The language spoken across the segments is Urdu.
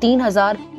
3,000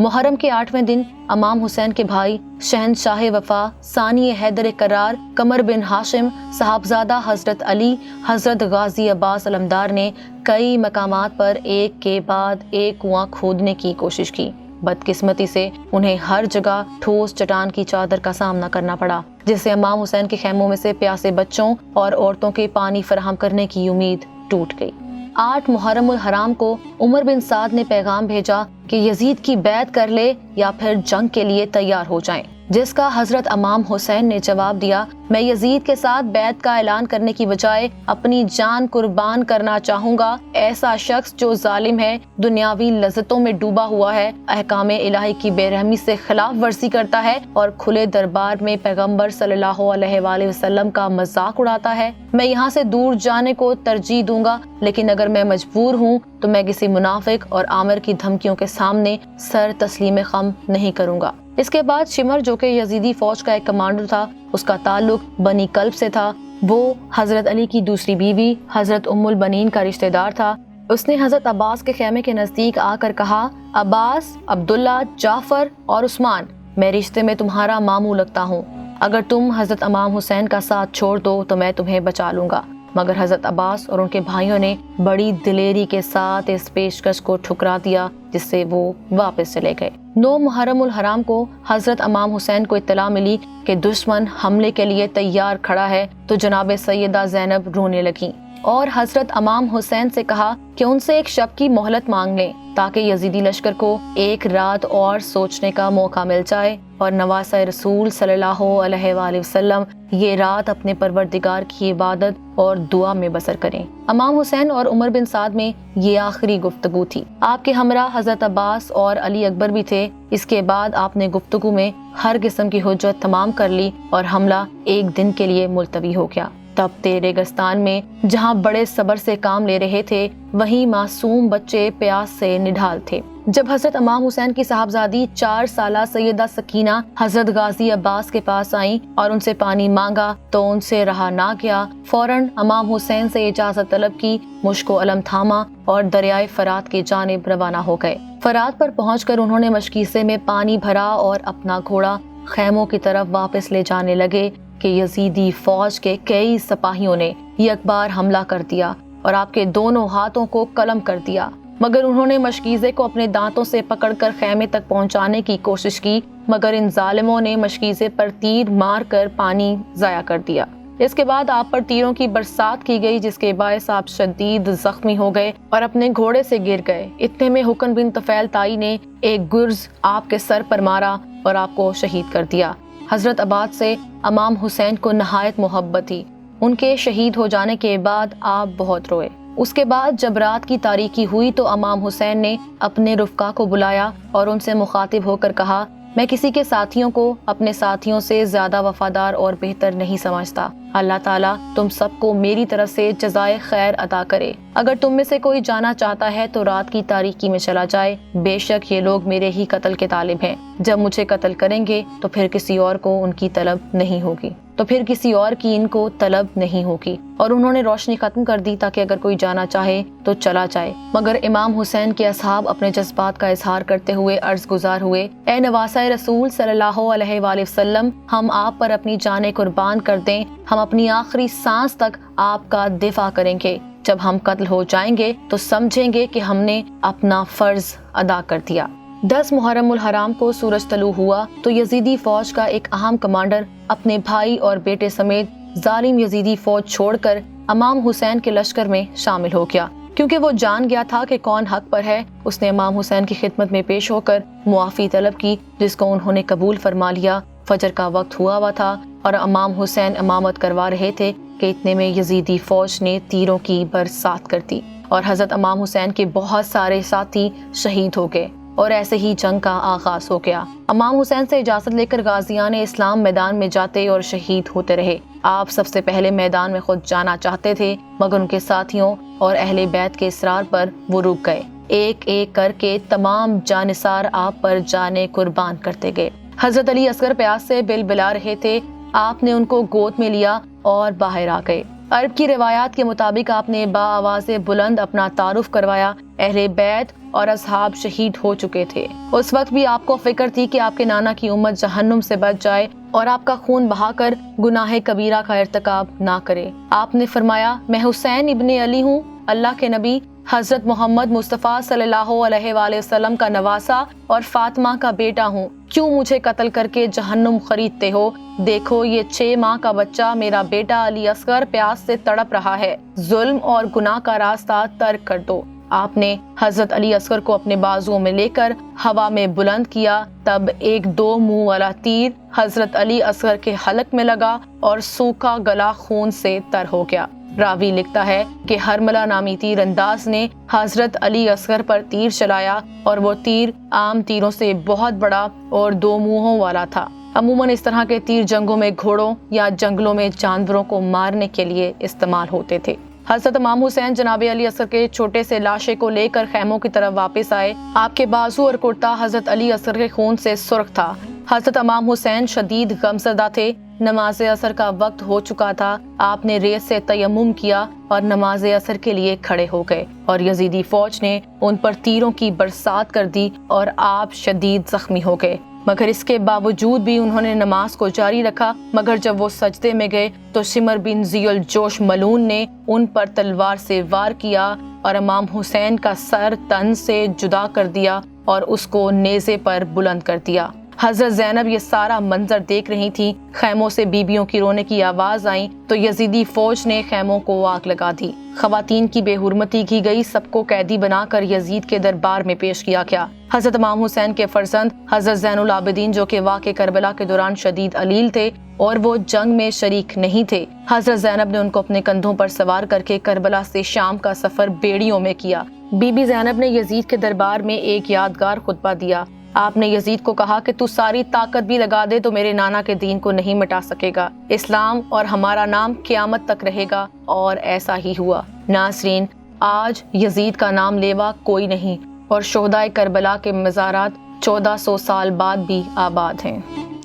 محرم کے 8ویں دن امام حسین کے بھائی شہنشاہ وفا ثانی حیدر کرار قمر بن ہاشم صاحبزادہ حضرت علی حضرت غازی عباس علمدار نے کئی مقامات پر ایک کے بعد ایک کنواں کھودنے کی کوشش کی۔ بدقسمتی سے انہیں ہر جگہ ٹھوس چٹان کی چادر کا سامنا کرنا پڑا، جس سے امام حسین کے خیموں میں سے پیاسے بچوں اور عورتوں کے پانی فراہم کرنے کی امید ٹوٹ گئی۔ 8 محرم الحرام کو عمر بن سعد نے پیغام بھیجا کہ یزید کی بیعت کر لے یا پھر جنگ کے لیے تیار ہو جائیں، جس کا حضرت امام حسین نے جواب دیا، میں یزید کے ساتھ بیعت کا اعلان کرنے کی بجائے اپنی جان قربان کرنا چاہوں گا۔ ایسا شخص جو ظالم ہے، دنیاوی لذتوں میں ڈوبا ہوا ہے، احکام الہی کی بے رحمی سے خلاف ورزی کرتا ہے اور کھلے دربار میں پیغمبر صلی اللہ علیہ وآلہ وسلم کا مذاق اڑاتا ہے، میں یہاں سے دور جانے کو ترجیح دوں گا، لیکن اگر میں مجبور ہوں تو میں کسی منافق اور عامر کی دھمکیوں کے سامنے سر تسلیم خم نہیں کروں گا۔ اس کے بعد شمر، جو کہ یزیدی فوج کا ایک کمانڈر تھا، اس کا تعلق بنی کلب سے تھا، وہ حضرت علی کی دوسری بیوی حضرت ام البنین کا رشتہ دار تھا، اس نے حضرت عباس کے خیمے کے نزدیک آ کر کہا، عباس، عبداللہ، جعفر اور عثمان، میں رشتے میں تمہارا ماموں لگتا ہوں، اگر تم حضرت امام حسین کا ساتھ چھوڑ دو تو میں تمہیں بچا لوں گا۔ مگر حضرت عباس اور ان کے بھائیوں نے بڑی دلیری کے ساتھ اس پیشکش کو ٹھکرا دیا، جس سے وہ واپس چلے گئے۔ 9 محرم الحرام کو حضرت امام حسین کو اطلاع ملی کہ دشمن حملے کے لیے تیار کھڑا ہے، تو جناب سیدہ زینب رونے لگیں اور حضرت امام حسین سے کہا کہ ان سے ایک شب کی مہلت مانگ لیں تاکہ یزیدی لشکر کو ایک رات اور سوچنے کا موقع مل جائے اور نواسہ رسول صلی اللہ علیہ وآلہ وسلم یہ رات اپنے پروردگار کی عبادت اور دعا میں بسر کریں۔ امام حسین اور عمر بن سعد میں یہ آخری گفتگو تھی۔ آپ کے ہمراہ حضرت عباس اور علی اکبر بھی تھے۔ اس کے بعد آپ نے گفتگو میں ہر قسم کی حجت تمام کر لی اور حملہ ایک دن کے لیے ملتوی ہو گیا۔ تب ریگستان میں جہاں بڑے صبر سے کام لے رہے تھے، وہیں معصوم بچے پیاس سے نڈھال تھے۔ جب حضرت امام حسین کی صاحبزادی 4 سالہ سیدہ سکینہ حضرت غازی عباس کے پاس آئیں اور ان سے پانی مانگا تو ان سے رہا نہ گیا، فوراً امام حسین سے اجازت طلب کی، مشک و علم تھاما اور دریائے فرات کی جانب روانہ ہو گئے۔ فرات پر پہنچ کر انہوں نے مشکیزے میں پانی بھرا اور اپنا گھوڑا خیموں کی طرف واپس لے جانے لگے کہ یزیدی فوج کے کئی سپاہیوں نے یکبار حملہ کر دیا اور آپ کے دونوں ہاتھوں کو قلم کر دیا، مگر انہوں نے مشکیزے کو اپنے دانتوں سے پکڑ کر خیمے تک پہنچانے کی کوشش کی، مگر ان ظالموں نے مشکیزے پر تیر مار کر پانی ضائع کر دیا۔ اس کے بعد آپ پر تیروں کی برسات کی گئی، جس کے باعث آپ شدید زخمی ہو گئے اور اپنے گھوڑے سے گر گئے۔ اتنے میں حکم بن طفیل تائی نے ایک گرز آپ کے سر پر مارا اور آپ کو شہید کر دیا۔ حضرت عباس سے امام حسین کو نہایت محبت تھی۔ ان کے شہید ہو جانے کے بعد آپ بہت روئے۔ اس کے بعد جب رات کی تاریکی ہوئی تو امام حسین نے اپنے رفقا کو بلایا اور ان سے مخاطب ہو کر کہا، میں کسی کے ساتھیوں کو اپنے ساتھیوں سے زیادہ وفادار اور بہتر نہیں سمجھتا۔ اللہ تعالیٰ تم سب کو میری طرف سے جزائے خیر عطا کرے۔ اگر تم میں سے کوئی جانا چاہتا ہے تو رات کی تاریکی میں چلا جائے، بے شک یہ لوگ میرے ہی قتل کے طالب ہیں۔ جب مجھے قتل کریں گے تو پھر کسی اور کو ان کی طلب نہیں ہوگی، ان کو طلب نہیں ہوگی۔ اور انہوں نے روشنی ختم کر دی تاکہ اگر کوئی جانا چاہے تو چلا جائے، مگر امام حسین کے اصحاب اپنے جذبات کا اظہار کرتے ہوئے عرض گزار ہوئے، اے نواسہ رسول صلی اللہ علیہ وآلہ وسلم، ہم آپ پر اپنی جانیں قربان کر دیں، ہم اپنی آخری سانس تک آپ کا دفاع کریں گے۔ جب ہم قتل ہو جائیں گے تو سمجھیں گے کہ ہم نے اپنا فرض ادا کر دیا۔ 10 محرم الحرام کو سورج طلوع ہوا تو یزیدی فوج کا ایک اہم کمانڈر اپنے بھائی اور بیٹے سمیت ظالم یزیدی فوج چھوڑ کر امام حسین کے لشکر میں شامل ہو گیا۔ کیونکہ وہ جان گیا تھا کہ کون حق پر ہے، اس نے امام حسین کی خدمت میں پیش ہو کر معافی طلب کی، جس کو انہوں نے قبول فرما لیا۔ فجر کا وقت ہوا تھا اور امام حسین امامت کروا رہے تھے کہ اتنے میں یزیدی فوج نے تیروں کی برسات کر دی اور حضرت امام حسین کے بہت سارے ساتھی شہید ہو گئے اور ایسے ہی جنگ کا آغاز ہو گیا۔ امام حسین سے اجازت لے کر غازیان اسلام میدان میں جاتے اور شہید ہوتے رہے۔ آپ سب سے پہلے میدان میں خود جانا چاہتے تھے، مگر ان کے ساتھیوں اور اہل بیت کے اصرار پر وہ رک گئے۔ ایک ایک کر کے تمام جانثار آپ پر جانیں قربان کرتے گئے۔ حضرت علی اصغر پیاس سے بل بلا رہے تھے، آپ نے ان کو گود میں لیا اور باہر آ گئے۔ عرب کی روایات کے مطابق آپ نے بآواز بلند اپنا تعارف کروایا۔ اہل بیت اور اصحاب شہید ہو چکے تھے۔ اس وقت بھی آپ کو فکر تھی کہ آپ کے نانا کی امت جہنم سے بچ جائے اور آپ کا خون بہا کر گناہ کبیرہ کا ارتکاب نہ کرے۔ آپ نے فرمایا، میں حسین ابن علی ہوں، اللہ کے نبی حضرت محمد مصطفیٰ صلی اللہ علیہ وآلہ وسلم کا نواسا اور فاطمہ کا بیٹا ہوں، کیوں مجھے قتل کر کے جہنم خریدتے ہو؟ دیکھو یہ 6 ماہ کا بچہ میرا بیٹا علی اصغر پیاس سے تڑپ رہا ہے، ظلم اور گناہ کا راستہ ترک کر دو۔ آپ نے حضرت علی اصغر کو اپنے بازوؤں میں لے کر ہوا میں بلند کیا، تب ایک 2 منہ والا تیر حضرت علی اصغر کے حلق میں لگا اور سوکھا گلا خون سے تر ہو گیا۔ راوی لکھتا ہے کہ ہرملہ نامی تیر انداز نے حضرت علی اصغر پر تیر چلایا اور وہ تیر عام تیروں سے بہت بڑا اور 2 منہوں والا تھا۔ عموماً اس طرح کے تیر جنگوں میں گھوڑوں یا جنگلوں میں جانوروں کو مارنے کے لیے استعمال ہوتے تھے۔ حضرت امام حسین جناب علی اصغر کے چھوٹے سے لاشے کو لے کر خیموں کی طرف واپس آئے۔ آپ کے بازو اور کرتا حضرت علی اصغر کے خون سے سرخ تھا۔ حضرت امام حسین شدید غمزدہ تھے۔ نماز عصر کا وقت ہو چکا تھا۔ آپ نے ریت سے تیمم کیا اور نماز عصر کے لیے کھڑے ہو گئے اور یزیدی فوج نے ان پر تیروں کی برسات کر دی اور آپ شدید زخمی ہو گئے، مگر اس کے باوجود بھی انہوں نے نماز کو جاری رکھا۔ مگر جب وہ سجدے میں گئے تو شمر بن ذی الجوش ملعون نے ان پر تلوار سے وار کیا اور امام حسین کا سر تن سے جدا کر دیا اور اس کو نیزے پر بلند کر دیا۔ حضرت زینب یہ سارا منظر دیکھ رہی تھی۔ خیموں سے بیبیوں کی رونے کی آواز آئی تو یزیدی فوج نے خیموں کو آگ لگا دی۔ خواتین کی بے حرمتی کی گئی، سب کو قیدی بنا کر یزید کے دربار میں پیش کیا گیا۔ حضرت امام حسین کے فرزند حضرت زین العابدین جو کہ واقعہ کربلا کے دوران شدید علیل تھے اور وہ جنگ میں شریک نہیں تھے، حضرت زینب نے ان کو اپنے کندھوں پر سوار کر کے کربلا سے شام کا سفر بیڑیوں میں کیا۔ بی بی زینب نے یزید کے دربار میں ایک یادگار خطبہ دیا۔ آپ نے یزید کو کہا کہ تو ساری طاقت بھی لگا دے تو میرے نانا کے دین کو نہیں مٹا سکے گا، اسلام اور ہمارا نام قیامت تک رہے گا، اور ایسا ہی ہوا۔ ناظرین، آج یزید کا نام لیوا کوئی نہیں اور شہدائے کربلا کے مزارات 1400 سال بعد بھی آباد ہیں۔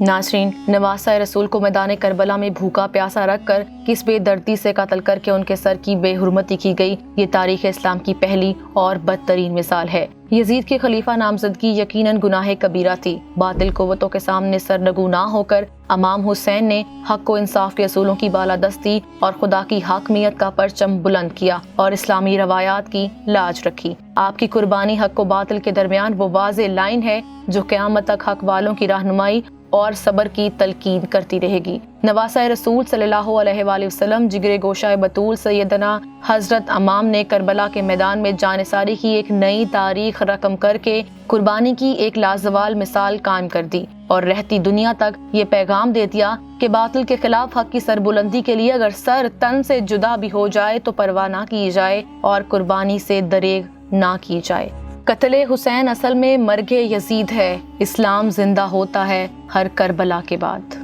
ناظرین، نواسہ رسول کو میدان کربلا میں بھوکا پیاسا رکھ کر کس بے دردی سے قتل کر کے ان کے سر کی بے حرمتی کی گئی، یہ تاریخ اسلام کی پہلی اور بدترین مثال ہے۔ یزید کی خلیفہ نامزدگی یقیناً گناہ کبیرہ تھی۔ باطل قوتوں کے سامنے سرنگو نہ ہو کر امام حسین نے حق و انصاف کے اصولوں کی بالادستی اور خدا کی حاکمیت کا پرچم بلند کیا اور اسلامی روایات کی لاج رکھی۔ آپ کی قربانی حق و باطل کے درمیان وہ واضح لائن ہے جو قیامت تک حق والوں کی رہنمائی اور صبر کی تلقین کرتی رہے گی۔ نواسہ رسول صلی اللہ علیہ وآلہ وسلم جگر گوشہ بطول سیدنا حضرت امام نے کربلا کے میدان میں جانثاری کی ایک نئی تاریخ رقم کر کے قربانی کی ایک لازوال مثال قائم کر دی اور رہتی دنیا تک یہ پیغام دے دیا کہ باطل کے خلاف حق کی سربلندی کے لیے اگر سر تن سے جدا بھی ہو جائے تو پرواہ نہ کی جائے اور قربانی سے دریغ نہ کی جائے۔ قتل حسین اصل میں مرگ یزید ہے، اسلام زندہ ہوتا ہے ہر کربلا کے بعد۔